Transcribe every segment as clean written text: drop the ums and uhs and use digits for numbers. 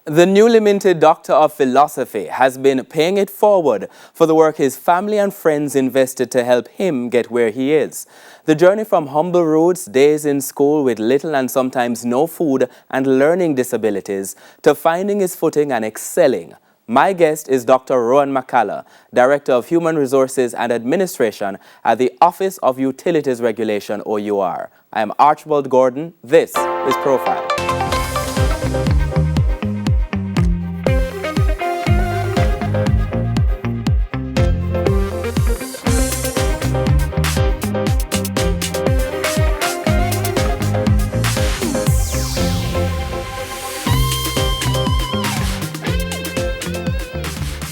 The newly minted Doctor of Philosophy has been paying it forward for the work his family and friends invested to help him get where he is. The journey from humble roots, days in school with little and sometimes no food and learning disabilities, to finding his footing and excelling. My guest is Dr. Rohan McCalla, Director of Human Resources and Administration at the Office of Utilities Regulation, OUR. I am Archibald Gordon. This is Profile.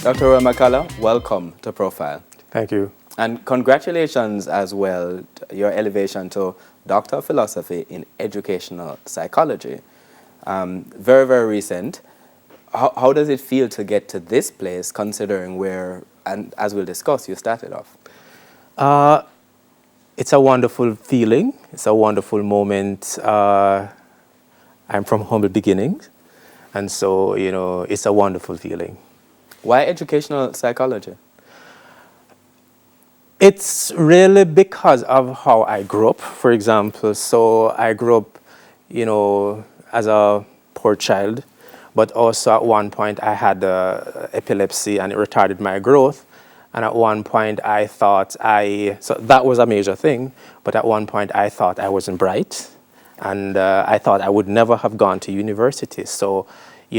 Dr. Rohan McCalla, welcome to Profile. Thank you. And congratulations as well, your elevation to Doctor of Philosophy in Educational Psychology. Very, very recent. How does it feel to get to this place, considering where, and as we'll discuss, you started off? It's a wonderful feeling. It's a wonderful moment. I'm from humble beginnings, and so, it's a wonderful feeling. Why educational psychology? It's really because of how I grew up, for example. So I grew up, as a poor child, but also at one point I had epilepsy and it retarded my growth. And at one point I thought so that was a major thing, but at one point I thought I wasn't bright. And I thought I would never have gone to university. So,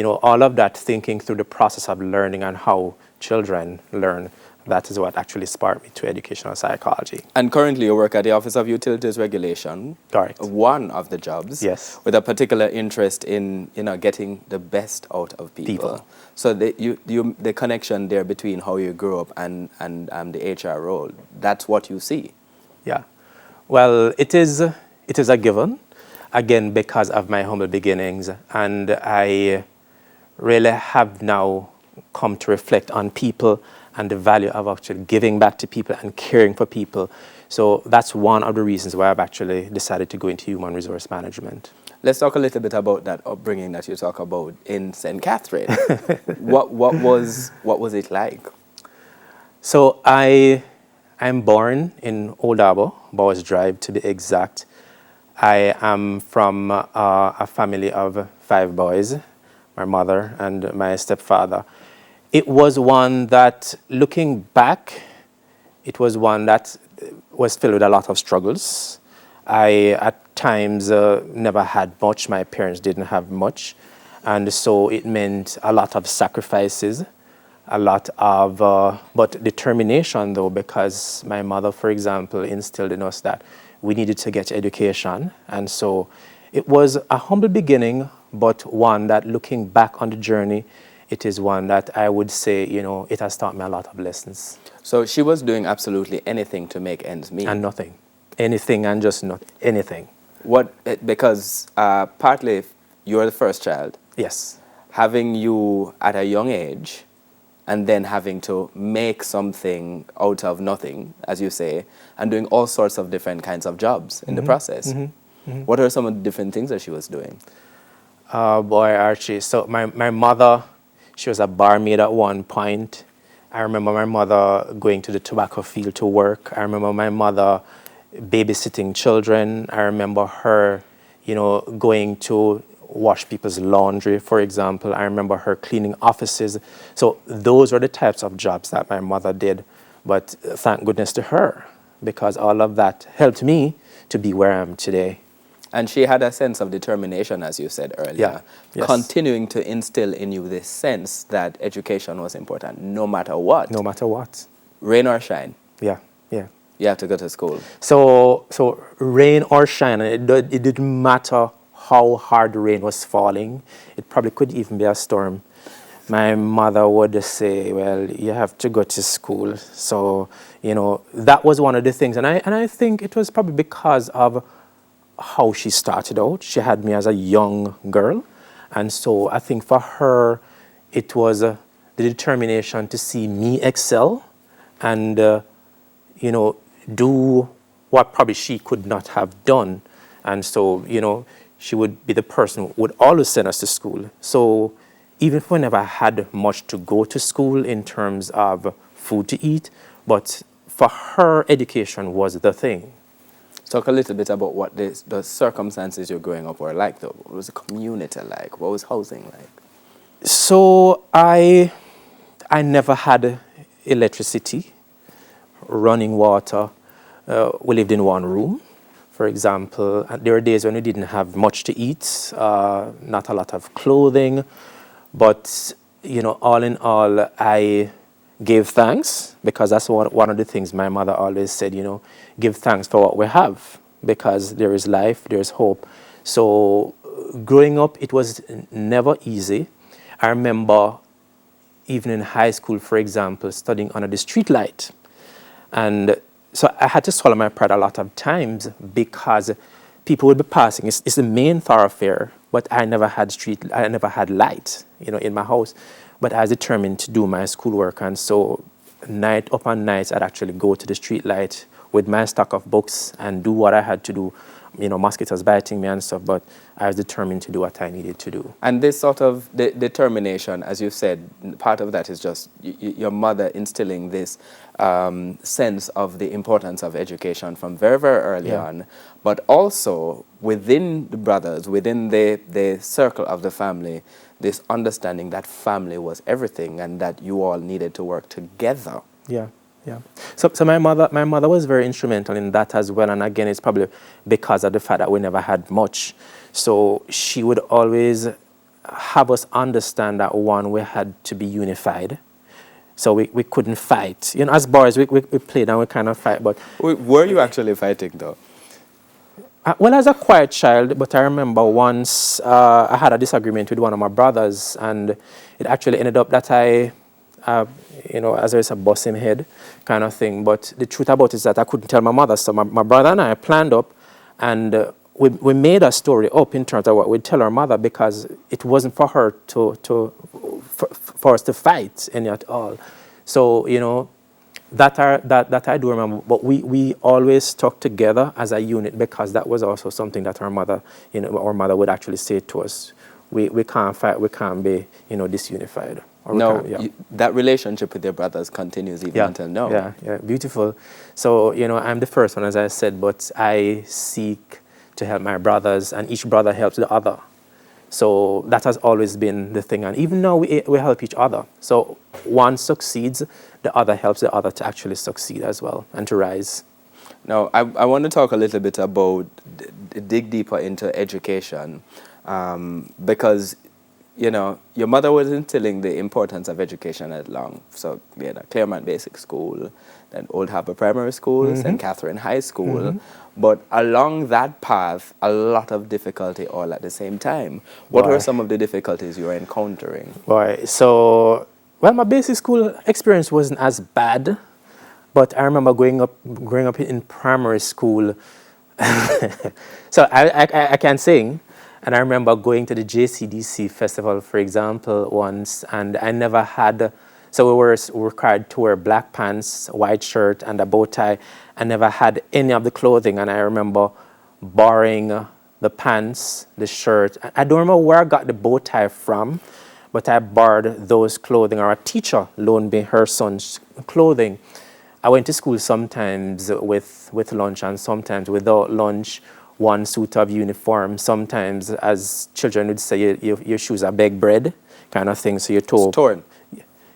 all of that thinking through the process of learning and how children learn, that is what actually sparked me to educational psychology. And currently you work at the Office of Utilities Regulation. Correct. One of the jobs. Yes. With a particular interest in, getting the best out of people. So the connection there between how you grew up and the HR role, that's what you see. Yeah. Well, it is a given, again, because of my humble beginnings. And I really have now come to reflect on people and the value of actually giving back to people and caring for people. So that's one of the reasons why I've actually decided to go into human resource management. Let's talk a little bit about that upbringing that you talk about in St. Catherine. What was it like? So I'm born in Old Harbour, Bowers Drive to be exact. I am from a family of 5 boys, my mother and my stepfather. It was one that, looking back, it was one that was filled with a lot of struggles. I, at times, never had much. My parents didn't have much. And so it meant a lot of sacrifices, a lot of, but determination, though, because my mother, for example, instilled in us that we needed to get education. And so it was a humble beginning, but one that, looking back on the journey, it is one that I would say, it has taught me a lot of lessons. So she was doing absolutely anything to make ends meet? And nothing. Anything and just not anything. Because partly you're the first child. Yes. Having you at a young age and then having to make something out of nothing, as you say, and doing all sorts of different kinds of jobs in the process. What are some of the different things that she was doing? Boy, Archie. So my mother, she was a barmaid at one point. I remember my mother going to the tobacco field to work. I remember my mother babysitting children. I remember her, going to wash people's laundry, for example. I remember her cleaning offices. So those were the types of jobs that my mother did. But thank goodness to her, because all of that helped me to be where I am today. And she had a sense of determination, as you said earlier, continuing to instill in you this sense that education was important, no matter what. No matter what. Rain or shine. Yeah. You have to go to school. So rain or shine, it didn't matter how hard the rain was falling. It probably could even be a storm. My mother would say, well, you have to go to school. So, that was one of the things. And I think it was probably because of how she started out. She had me as a young girl. And so I think for her, it was the determination to see me excel and, do what probably she could not have done. And so, she would be the person who would always send us to school. So even if we never had much to go to school in terms of food to eat, but for her, education was the thing. Talk a little bit about what the circumstances you're growing up were like, though. What was the community like? What was housing like? So I never had electricity, running water. We lived in one room, for example. And there were days when we didn't have much to eat, not a lot of clothing. But, you know, all in all, I gave thanks, because that's one of the things my mother always said, you know, give thanks for what we have, because there is life, there is hope. So growing up, it was never easy. I remember even in high school, for example, studying under the street light. And so I had to swallow my pride a lot of times, because people would be passing. It's the main thoroughfare, but I never had light, you know, in my house. But I was determined to do my schoolwork, and so night upon night, I'd actually go to the street light with my stock of books and do what I had to do. You know, mosquitoes biting me and stuff, but I was determined to do what I needed to do. And this sort of determination, as you said, part of that is just your mother instilling this sense of the importance of education from very, very early on, but also within the brothers, within the circle of the family, this understanding that family was everything and that you all needed to work together. Yeah. Yeah. So my mother was very instrumental in that as well. And again, it's probably because of the fact that we never had much. So she would always have us understand that, one, we had to be unified. So we couldn't fight. You know, as boys, we played and we kind of fight. But were you actually fighting, though? Well, as a quiet child, but I remember once I had a disagreement with one of my brothers, and it actually ended up that you know, as there's a bust him head kind of thing. But the truth about it is that I couldn't tell my mother. So my brother and I planned up, and we made a story up in terms of what we'd tell our mother, because it wasn't for her for us to fight any at all. So, you know, that I do remember. But we always stuck together as a unit, because that was also something that our mother, you know, our mother would actually say to us. We can't fight, we can't be, you know, disunified. No, that relationship with your brothers continues even until now. Yeah, beautiful. So, you know, I'm the first one, as I said, but I seek to help my brothers, and each brother helps the other. So that has always been the thing. And even now, we help each other. So one succeeds, the other helps the other to actually succeed as well and to rise. Now, I want to talk a little bit about, dig deeper into education, because, you know, your mother was instilling the importance of education at long. So, you know, Claremont Basic School, then Old Harbour Primary School, St. Catherine High School. But along that path, a lot of difficulty all at the same time. What were some of the difficulties you were encountering? So, well, my basic school experience wasn't as bad, but I remember growing up in primary school. So I can sing. And I remember going to the JCDC festival, for example, once, and I never had, so we were required to wear black pants, white shirt, and a bow tie. I never had any of the clothing, and I remember borrowing the pants, the shirt. I don't remember where I got the bow tie from, but I borrowed those clothing, or a teacher loaned me her son's clothing. I went to school sometimes with lunch and sometimes without lunch. One suit of uniform. Sometimes, as children would say, your shoes are beg bread, kind of thing. So you're told. It's torn.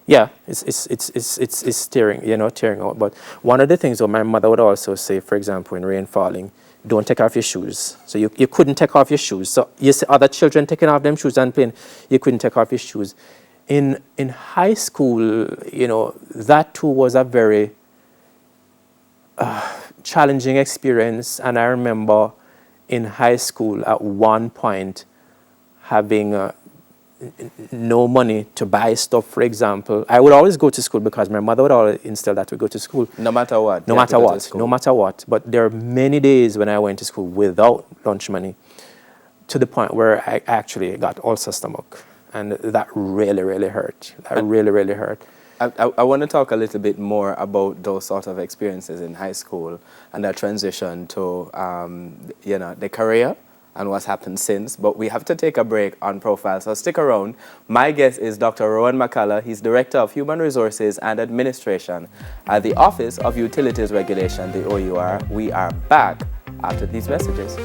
Yeah, it's tearing, you know, tearing out. But one of the things that my mother would also say, for example, in rain falling, don't take off your shoes. So you couldn't take off your shoes. So you see other children taking off them shoes and playing. You couldn't take off your shoes. In high school, you know, that too was a very challenging experience. And I remember in high school, at one point, having no money to buy stuff, for example. I would always go to school because my mother would always instill that we go to school. No matter what? No matter what. But there are many days when I went to school without lunch money, to the point where I actually got ulcer stomach. And that really, really hurt. That really hurt. I want to talk a little bit more about those sort of experiences in high school and that transition to, you know, the career and what's happened since, but we have to take a break on Profile, so stick around. My guest is Dr. Rohan McCalla. He's Director of Human Resources and Administration at the Office of Utilities Regulation, the OUR. We are back after these messages.